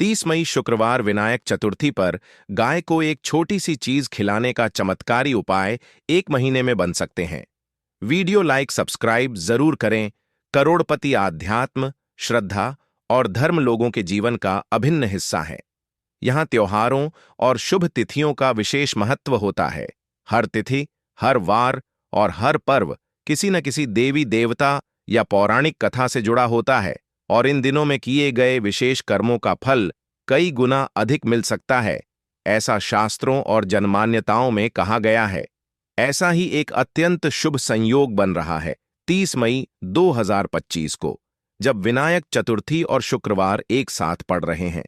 30 मई शुक्रवार विनायक चतुर्थी पर गाय को एक छोटी सी चीज खिलाने का चमत्कारी उपाय 1 महीने में बन सकते हैं। वीडियो लाइक सब्सक्राइब जरूर करें। करोड़पति आध्यात्म, श्रद्धा और धर्म लोगों के जीवन का अभिन्न हिस्सा है। यहाँ त्योहारों और शुभ तिथियों का विशेष महत्व होता है। हर तिथि, हर वार और हर पर्व किसी न किसी देवी देवता या पौराणिक कथा से जुड़ा होता है और इन दिनों में किए गए विशेष कर्मों का फल कई गुना अधिक मिल सकता है, ऐसा शास्त्रों और जनमान्यताओं में कहा गया है। ऐसा ही एक अत्यंत शुभ संयोग बन रहा है 30 मई 2025 को, जब विनायक चतुर्थी और शुक्रवार एक साथ पड़ रहे हैं।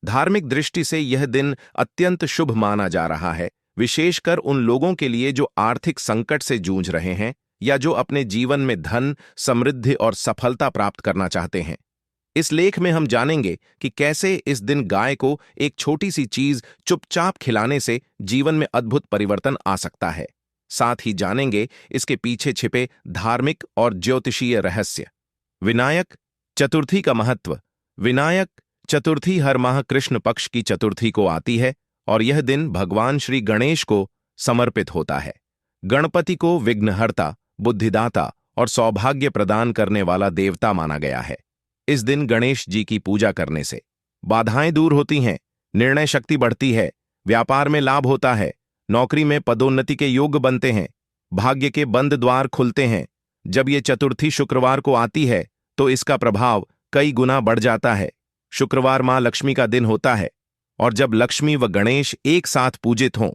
धार्मिक दृष्टि से यह दिन अत्यंत शुभ माना जा रहा है, विशेषकर उन लोगों के लिए जो आर्थिक संकट से जूझ रहे हैं या जो अपने जीवन में धन, समृद्धि और सफलता प्राप्त करना चाहते हैं। इस लेख में हम जानेंगे कि कैसे इस दिन गाय को एक छोटी सी चीज चुपचाप खिलाने से जीवन में अद्भुत परिवर्तन आ सकता है। साथ ही जानेंगे इसके पीछे छिपे धार्मिक और ज्योतिषीय रहस्य। विनायक चतुर्थी का महत्व। विनायक चतुर्थी हर माह कृष्ण पक्ष की चतुर्थी को आती है और यह दिन भगवान श्री गणेश को समर्पित होता है। गणपति को विघ्नहर्ता, बुद्धिदाता और सौभाग्य प्रदान करने वाला देवता माना गया है। इस दिन गणेश जी की पूजा करने से बाधाएं दूर होती हैं, निर्णय शक्ति बढ़ती है, व्यापार में लाभ होता है, नौकरी में पदोन्नति के योग बनते हैं, भाग्य के बंद द्वार खुलते हैं। जब ये चतुर्थी शुक्रवार को आती है तो इसका प्रभाव कई गुना बढ़ जाता है। शुक्रवार मां लक्ष्मी का दिन होता है और जब लक्ष्मी व गणेश एक साथ पूजित हों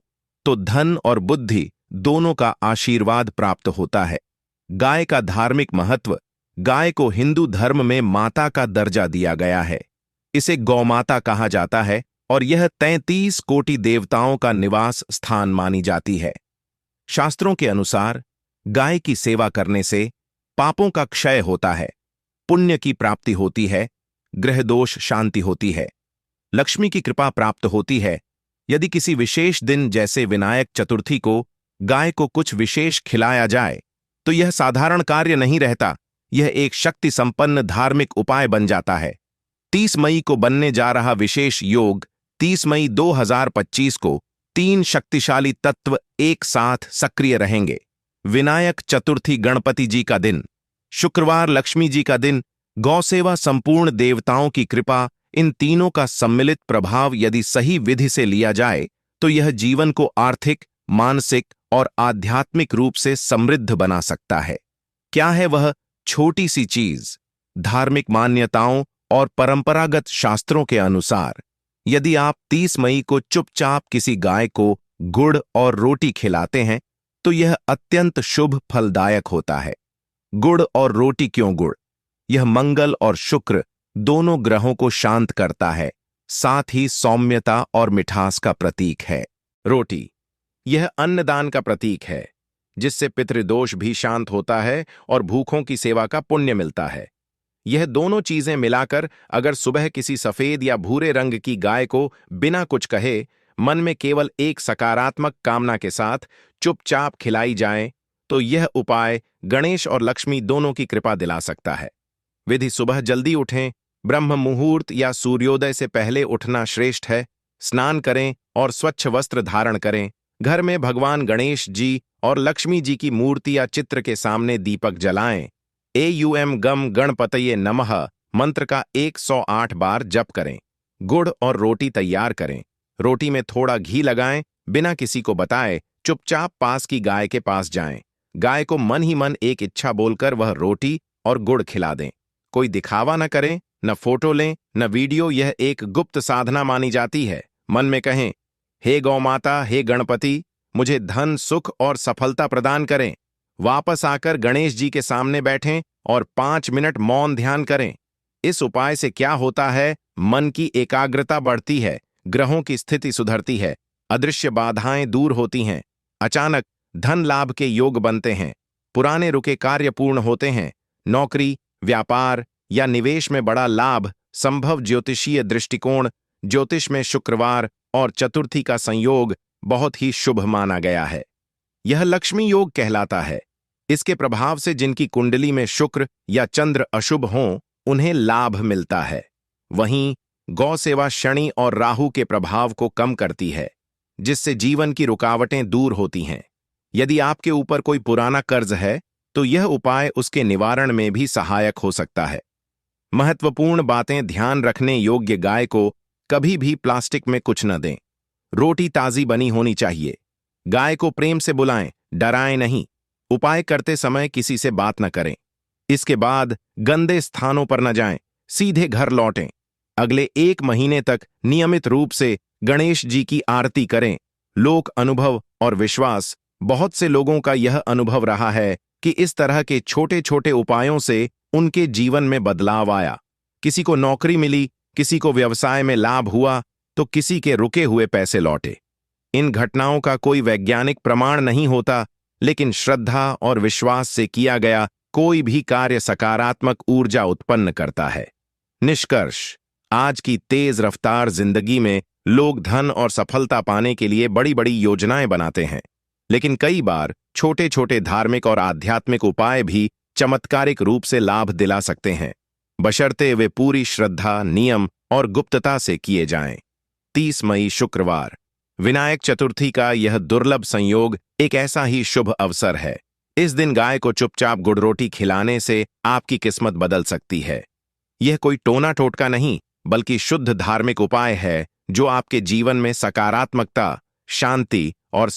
तो धन और बुद्धि दोनों का आशीर्वाद प्राप्त होता है। गाय का धार्मिक महत्व। गाय को हिंदू धर्म में माता का दर्जा दिया गया है। इसे गौमाता कहा जाता है और यह 33 कोटि देवताओं का निवास स्थान मानी जाती है। शास्त्रों के अनुसार गाय की सेवा करने से पापों का क्षय होता है, पुण्य की प्राप्ति होती है, ग्रह दोष शांति होती है, लक्ष्मी की कृपा प्राप्त होती है। यदि किसी विशेष दिन जैसे विनायक चतुर्थी को गाय को कुछ विशेष खिलाया जाए तो यह साधारण कार्य नहीं रहता, यह एक शक्ति संपन्न धार्मिक उपाय बन जाता है। 30 मई को बनने जा रहा विशेष योग। 30 मई 2025 को 3 शक्तिशाली तत्व एक साथ सक्रिय रहेंगे। विनायक चतुर्थी गणपति जी का दिन, शुक्रवार लक्ष्मी जी का दिन, गौसेवा, संपूर्ण देवताओं की कृपा। इन तीनों का सम्मिलित प्रभाव यदि सही विधि से लिया जाए तो यह जीवन को आर्थिक, मानसिक और आध्यात्मिक रूप से समृद्ध बना सकता है। क्या है वह छोटी सी चीज? धार्मिक मान्यताओं और परंपरागत शास्त्रों के अनुसार यदि आप 30 मई को चुपचाप किसी गाय को गुड़ और रोटी खिलाते हैं तो यह अत्यंत शुभ फलदायक होता है। गुड़ और रोटी क्यों गुड़? यह मंगल और शुक्र दोनों ग्रहों को शांत करता है, साथ ही सौम्यता और मिठास का प्रतीक है। रोटी यह अन्नदान का प्रतीक है, जिससे पितृदोष भी शांत होता है और भूखों की सेवा का पुण्य मिलता है। यह दोनों चीजें मिलाकर अगर सुबह किसी सफेद या भूरे रंग की गाय को बिना कुछ कहे, मन में केवल एक सकारात्मक कामना के साथ चुपचाप खिलाई जाए तो यह उपाय गणेश और लक्ष्मी दोनों की कृपा दिला सकता है। विधि: सुबह जल्दी उठें, ब्रह्म मुहूर्त या सूर्योदय से पहले उठना श्रेष्ठ है। स्नान करें और स्वच्छ वस्त्र धारण करें। घर में भगवान गणेश जी और लक्ष्मी जी की मूर्ति या चित्र के सामने दीपक जलाएं। एयूएम गम गणपतये नमः मंत्र का 108 बार जप करें। गुड़ और रोटी तैयार करें। रोटी में थोड़ा घी लगाएं, बिना किसी को बताए चुपचाप पास की गाय के पास जाएं। गाय को मन ही मन एक इच्छा बोलकर वह रोटी और गुड़ खिला दें। कोई दिखावा न करें, न फोटो लें, न वीडियो। यह एक गुप्त साधना मानी जाती है। मन में कहें, हे गौमाता, हे गणपति, मुझे धन, सुख और सफलता प्रदान करें। वापस आकर गणेश जी के सामने बैठें और 5 मिनट मौन ध्यान करें। इस उपाय से क्या होता है? मन की एकाग्रता बढ़ती है, ग्रहों की स्थिति सुधरती है, अदृश्य बाधाएं दूर होती हैं, अचानक धन लाभ के योग बनते हैं, पुराने रुके कार्य पूर्ण होते हैं, नौकरी, व्यापार या निवेश में बड़ा लाभ संभव। ज्योतिषीय दृष्टिकोण: ज्योतिष में शुक्रवार और चतुर्थी का संयोग बहुत ही शुभ माना गया है। यह लक्ष्मी योग कहलाता है। इसके प्रभाव से जिनकी कुंडली में शुक्र या चंद्र अशुभ हों, उन्हें लाभ मिलता है। वहीं गौ सेवा शनि और राहु के प्रभाव को कम करती है, जिससे जीवन की रुकावटें दूर होती हैं। यदि आपके ऊपर कोई पुराना कर्ज है, तो यह उपाय उसके निवारण में भी सहायक हो सकता है। महत्वपूर्ण बातें ध्यान रखने योग्य: गाय को कभी भी प्लास्टिक में कुछ न दें। रोटी ताजी बनी होनी चाहिए। गाय को प्रेम से बुलाएं, डराएं नहीं। उपाय करते समय किसी से बात न करें। इसके बाद गंदे स्थानों पर न जाएं, सीधे घर लौटें। अगले 1 महीने तक नियमित रूप से गणेश जी की आरती करें। लोक अनुभव और विश्वास: बहुत से लोगों का यह अनुभव रहा है कि इस तरह के छोटे छोटे उपायों से उनके जीवन में बदलाव आया। किसी को नौकरी मिली, किसी को व्यवसाय में लाभ हुआ, तो किसी के रुके हुए पैसे लौटे। इन घटनाओं का कोई वैज्ञानिक प्रमाण नहीं होता, लेकिन श्रद्धा और विश्वास से किया गया कोई भी कार्य सकारात्मक ऊर्जा उत्पन्न करता है। निष्कर्ष: आज की तेज रफ्तार जिंदगी में लोग धन और सफलता पाने के लिए बड़ी बड़ी योजनाएं बनाते हैं, लेकिन कई बार छोटे छोटे धार्मिक और आध्यात्मिक उपाय भी चमत्कारिक रूप से लाभ दिला सकते हैं, बशर्ते वे पूरी श्रद्धा, नियम और गुप्तता से किए जाएं। 30 मई शुक्रवार, विनायक चतुर्थी का यह दुर्लभ संयोग एक ऐसा ही शुभ अवसर है। इस दिन गाय को चुपचाप गुड़ रोटी खिलाने से आपकी किस्मत बदल सकती है। यह कोई टोना टोटका नहीं, बल्कि शुद्ध धार्मिक उपाय है जो आपके जीवन में सकारात्मकता, शांति और